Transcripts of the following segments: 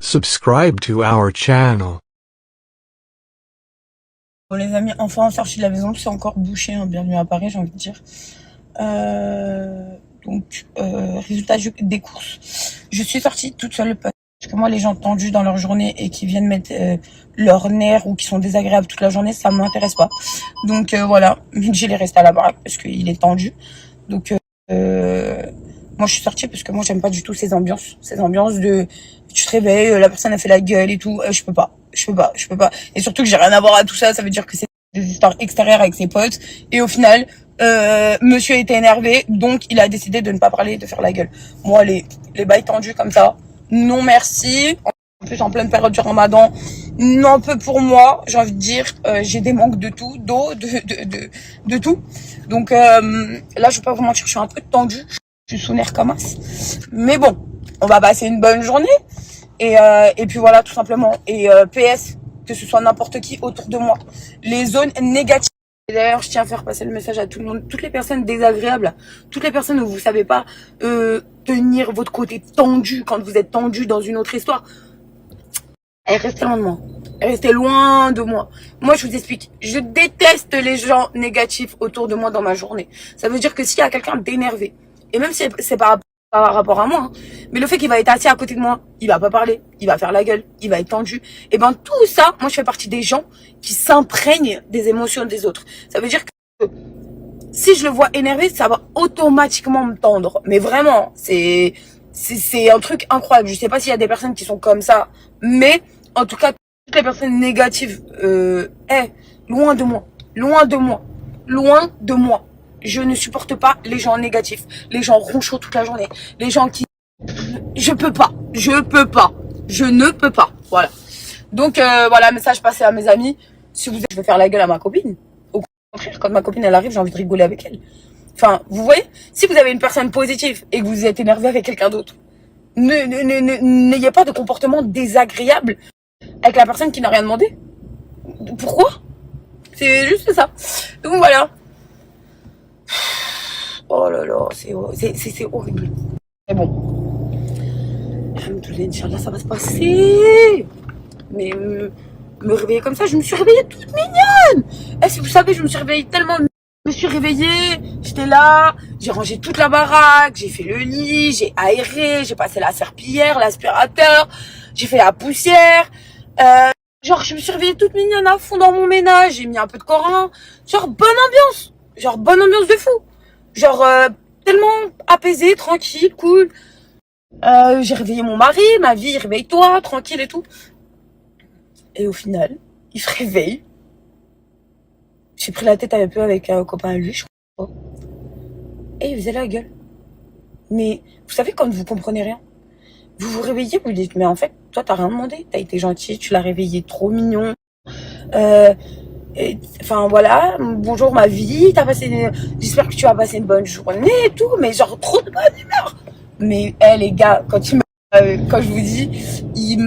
Subscribe to our channel. Bon les amis, enfin sorti de la maison, c'est encore bouché, hein. Bienvenue à Paris, j'ai envie de dire. Résultat des courses. Je suis sortie toute seule parce que moi les gens tendus dans leur journée et qui viennent mettre leurs nerfs ou qui sont désagréables toute la journée, ça m'intéresse pas. Donc voilà, j'ai les restés à la baraque parce qu'il est tendu. Donc moi je suis sortie parce que moi j'aime pas du tout ces ambiances de tu te réveilles, la personne a fait la gueule et tout. Je peux pas. Et surtout que j'ai rien à voir à tout ça, ça veut dire que c'est des histoires extérieures avec ses potes. Et au final, monsieur était énervé, donc il a décidé de ne pas parler, de faire la gueule. Moi, les bails tendus comme ça, non merci. En plus, en pleine période du ramadan, non peu pour moi, j'ai envie de dire. J'ai des manques de tout, d'eau, de tout. Donc là, je vais pas vous mentir, je suis un peu tendue. Je suis sous nerf comme as. Mais bon, on va passer une bonne journée. Et puis voilà, tout simplement. Et PS, que ce soit n'importe qui autour de moi. Les zones négatives. Et d'ailleurs, je tiens à faire passer le message à tout le monde. Toutes les personnes désagréables, toutes les personnes où vous savez pas tenir votre côté tendu quand vous êtes tendu dans une autre histoire. Restez loin de moi. Restez loin de moi. Moi, je vous explique. Je déteste les gens négatifs autour de moi dans ma journée. Ça veut dire que s'il y a quelqu'un d'énervé, et même si c'est par rapport à moi, hein, mais le fait qu'il va être assis à côté de moi, il va pas parler, il va faire la gueule, il va être tendu, et ben tout ça, moi je fais partie des gens qui s'imprègnent des émotions des autres. Ça veut dire que si je le vois énervé, ça va automatiquement me tendre. Mais vraiment, c'est un truc incroyable. Je sais pas s'il y a des personnes qui sont comme ça, mais en tout cas, toutes les personnes négatives, loin de moi, loin de moi, loin de moi. Je ne supporte pas les gens négatifs, les gens ronchons toute la journée, les gens qui... Je ne peux pas. Voilà. Donc voilà, message passé à mes amis. Si vous êtes, je vais faire la gueule à ma copine. Au contraire, quand ma copine elle arrive, j'ai envie de rigoler avec elle. Enfin, vous voyez, si vous avez une personne positive et que vous êtes énervé avec quelqu'un d'autre, n'ayez pas de comportement désagréable avec la personne qui n'a rien demandé. Pourquoi? C'est juste ça. Donc voilà. Oh là là, c'est horrible. Mais bon, Inch'Allah, ça va se passer. Mais me réveiller comme ça, je me suis réveillée toute mignonne. Si vous savez, je me suis réveillée tellement... Je me suis réveillée, j'étais là, j'ai rangé toute la baraque, j'ai fait le lit, j'ai aéré, j'ai passé la serpillière, l'aspirateur, j'ai fait la poussière. Genre, je me suis réveillée toute mignonne à fond dans mon ménage, j'ai mis un peu de Coran. Genre, bonne ambiance de fou. Genre, tellement apaisé, tranquille, cool. J'ai réveillé mon mari, ma vie, réveille-toi, tranquille et tout. Et au final, il se réveille. J'ai pris la tête un peu avec un copain à lui, je crois. Et il faisait la gueule. Mais vous savez, quand vous comprenez rien, vous vous réveillez, vous dites, mais en fait, toi, t'as rien demandé. T'as été gentil, tu l'as réveillé trop mignon. Enfin voilà, bonjour ma vie, j'espère que tu as passé une bonne journée et tout, mais genre trop de bonne humeur. Mais les gars, quand je vous dis, il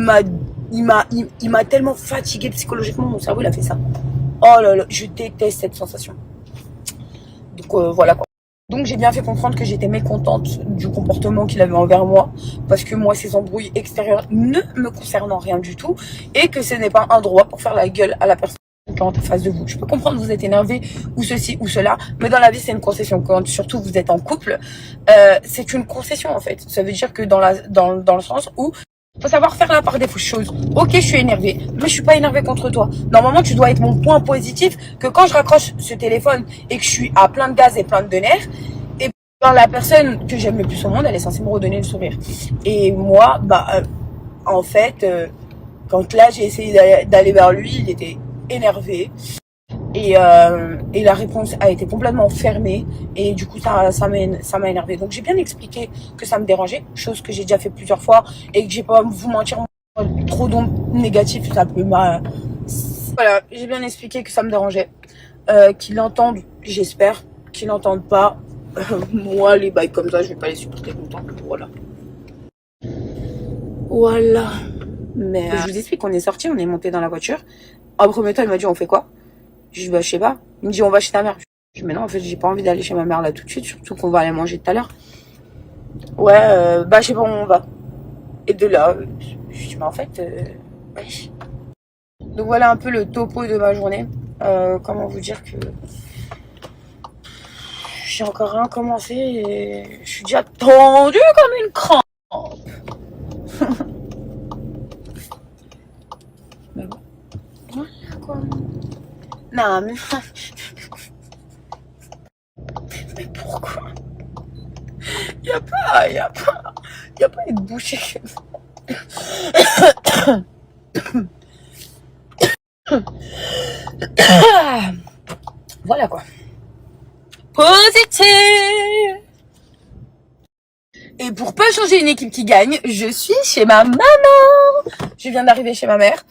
m'a tellement fatigué psychologiquement, mon cerveau il a fait ça. Oh là là, je déteste cette sensation. Donc voilà quoi. Donc j'ai bien fait comprendre que j'étais mécontente du comportement qu'il avait envers moi, parce que moi ces embrouilles extérieures ne me concernant rien du tout, et que ce n'est pas un droit pour faire la gueule à la personne en face de vous. Je peux comprendre que vous êtes énervé ou ceci ou cela, mais dans la vie c'est une concession. Quand surtout vous êtes en couple, c'est une concession en fait. Ça veut dire que dans le sens où faut savoir faire la part des choses. Ok, je suis énervée, mais je suis pas énervée contre toi. Normalement, tu dois être mon point positif, que quand je raccroche ce téléphone et que je suis à plein de gaz et plein de nerfs, et ben, la personne que j'aime le plus au monde, elle est censée me redonner le sourire. Et moi, en fait, quand là j'ai essayé d'aller vers lui, il était énervé. Et la réponse a été complètement fermée, et du coup ça m'a énervé. Donc j'ai bien expliqué que ça me dérangeait, chose que j'ai déjà fait plusieurs fois, et que j'ai pas vous mentir, trop d'ondes négatives, ça peut voilà, j'ai bien expliqué que ça me dérangeait, qu'ils l'entendent, j'espère, qu'ils l'entendent pas. Moi les bails comme ça je vais pas les supporter longtemps, voilà. Mais je vous explique, on est sorti, on est monté dans la voiture. En premier temps il m'a dit on fait quoi? Je dis, je sais pas. Il me dit, on va chez ta mère. Je dis, mais non, en fait, j'ai pas envie d'aller chez ma mère là tout de suite, surtout qu'on va aller manger tout à l'heure. Ouais, je sais pas où on va. Et de là, Je dis, mais en fait, oui. Donc voilà un peu le topo de ma journée. Comment vous dire que j'ai encore rien commencé et je suis déjà tendue comme une crampe. Mais bon, voilà quoi. Non mais... Mais pourquoi? Y'a pas une bouchée comme ça. Voilà quoi. Positif. Et pour pas changer une équipe qui gagne, je suis chez ma maman. Je viens d'arriver chez ma mère.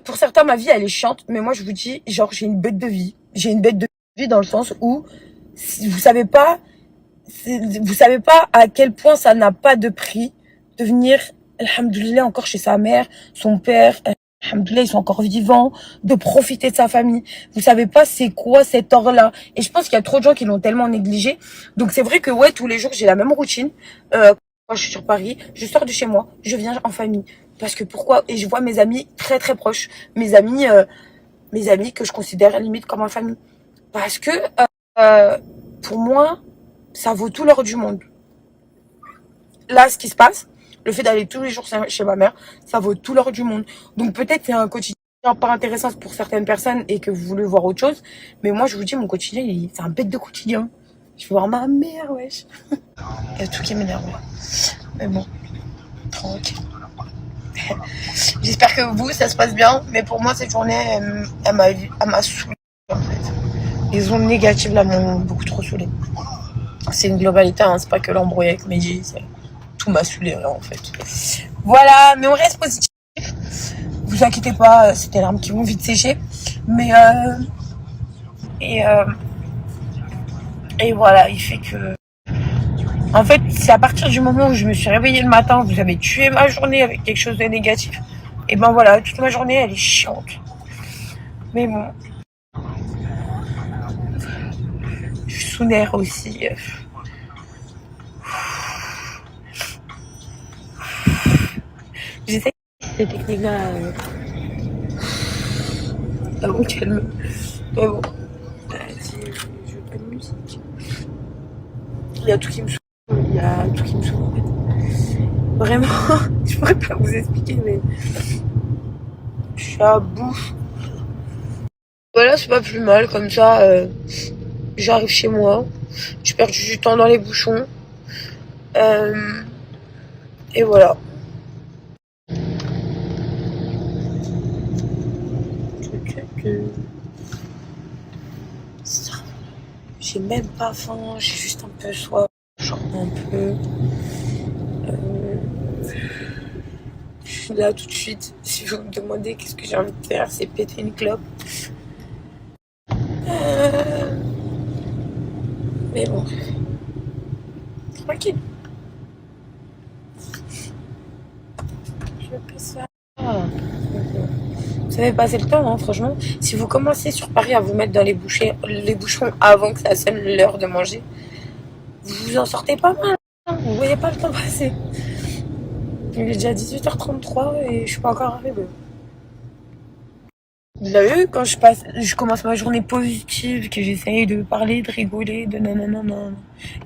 Pour certains, ma vie, elle est chiante. Mais moi, je vous dis, genre, j'ai une bête de vie. J'ai une bête de vie dans le sens où vous savez pas à quel point ça n'a pas de prix de venir, alhamdoulilah, encore chez sa mère, son père. Alhamdoulilah, ils sont encore vivants, de profiter de sa famille. Vous savez pas c'est quoi cet or-là. Et je pense qu'il y a trop de gens qui l'ont tellement négligé. Donc c'est vrai que ouais, tous les jours, j'ai la même routine. Quand je suis sur Paris, je sors de chez moi, je viens en famille. Parce que pourquoi? Et je vois mes amis très très proches. Mes amis que je considère limite comme en famille. Parce que pour moi, ça vaut tout l'or du monde. Là, ce qui se passe, le fait d'aller tous les jours chez ma mère, ça vaut tout l'or du monde. Donc peut-être c'est un quotidien pas intéressant pour certaines personnes et que vous voulez voir autre chose. Mais moi, je vous dis, mon quotidien, c'est un bête de quotidien. Je veux voir ma mère, wesh. Il y a tout qui m'énerve. Mais bon, tranquille. J'espère que vous, ça se passe bien. Mais pour moi, cette journée, elle m'a saoulée, en fait. Les ondes négatives, là, m'ont beaucoup trop saoulée. C'est une globalité, hein. C'est pas que l'embrouille avec Meiji, tout m'a saoulé en fait. Voilà, mais on reste positif. Vous inquiétez pas, c'est des larmes qui vont vite sécher. Mais et voilà, il fait que... En fait, c'est à partir du moment où je me suis réveillée le matin, vous avez tué ma journée avec quelque chose de négatif. Et ben voilà, toute ma journée, elle est chiante. Mais bon. Je suis sous nerf aussi. J'essaie ces techniques-là à mon calme. Mais bon, si je veux pas de musique. Il y a tout qui me saoule. Il y a tout qui me saoule en fait. Vraiment, je pourrais pas vous expliquer, mais je suis à bout. Voilà, c'est pas plus mal comme ça. J'arrive chez moi. J'ai perdu du temps dans les bouchons. Et voilà. J'ai même pas faim, j'ai juste un peu soif, genre un peu. Je suis là tout de suite. Si vous me demandez qu'est-ce que j'ai envie de faire, c'est péter une clope. Mais bon, tranquille. Je vais pas ça. Vous savez passer le temps, hein, franchement. Si vous commencez sur Paris à vous mettre dans les bouchons avant que ça sonne l'heure de manger, vous vous en sortez pas mal. Hein, vous voyez pas le temps passer. Il est déjà 18h33 et je suis pas encore arrivée. Vous avez vu quand je commence ma journée positive, que j'essaye de parler, de rigoler, de nanana.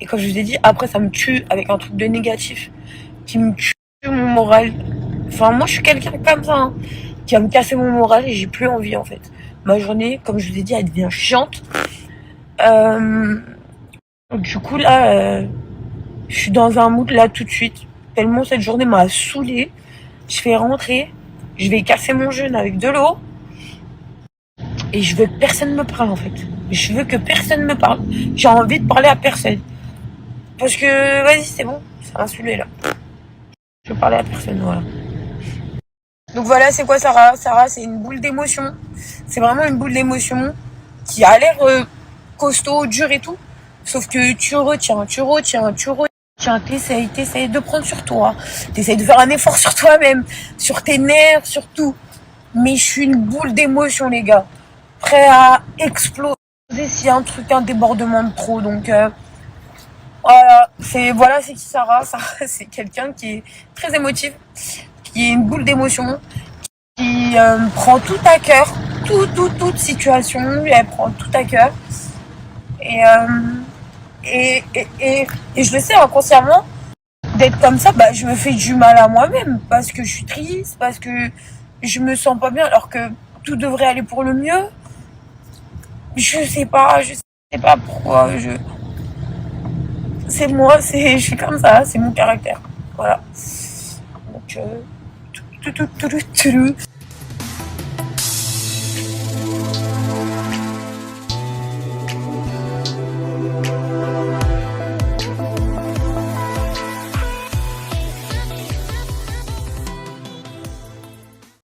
Et quand je vous ai dit, après ça me tue avec un truc de négatif qui me tue mon moral. Enfin, moi je suis quelqu'un comme ça, hein, qui va me casser mon moral et j'ai plus envie en fait. Ma journée, comme je vous ai dit, elle devient chiante. Du coup là, je suis dans un mood là tout de suite. Tellement cette journée m'a saoulée. Je vais rentrer, je vais casser mon jeûne avec de l'eau. Et je veux que personne me parle en fait. Je veux que personne me parle. J'ai envie de parler à personne. Parce que, vas-y, c'est bon. Ça m'a saoulé là. Je veux parler à personne, voilà. Donc voilà, c'est quoi Sarah? Sarah, c'est une boule d'émotion. C'est vraiment une boule d'émotion qui a l'air costaud, dur et tout. Sauf que tu retiens. T'essayes de prendre sur toi. T'essayes de faire un effort sur toi-même. Sur tes nerfs, sur tout. Mais je suis une boule d'émotion, les gars. Prêt à exploser s'il y a un débordement de trop. Donc voilà, c'est qui Sarah? Sarah, c'est quelqu'un qui est très émotive, qui est une boule d'émotion, qui prend tout à cœur, toute situation, elle prend tout à cœur. Et je le sais inconsciemment, d'être comme ça, bah, je me fais du mal à moi-même parce que je suis triste, parce que je me sens pas bien alors que tout devrait aller pour le mieux. Je sais pas pourquoi. C'est moi, je suis comme ça, c'est mon caractère. Voilà. Donc,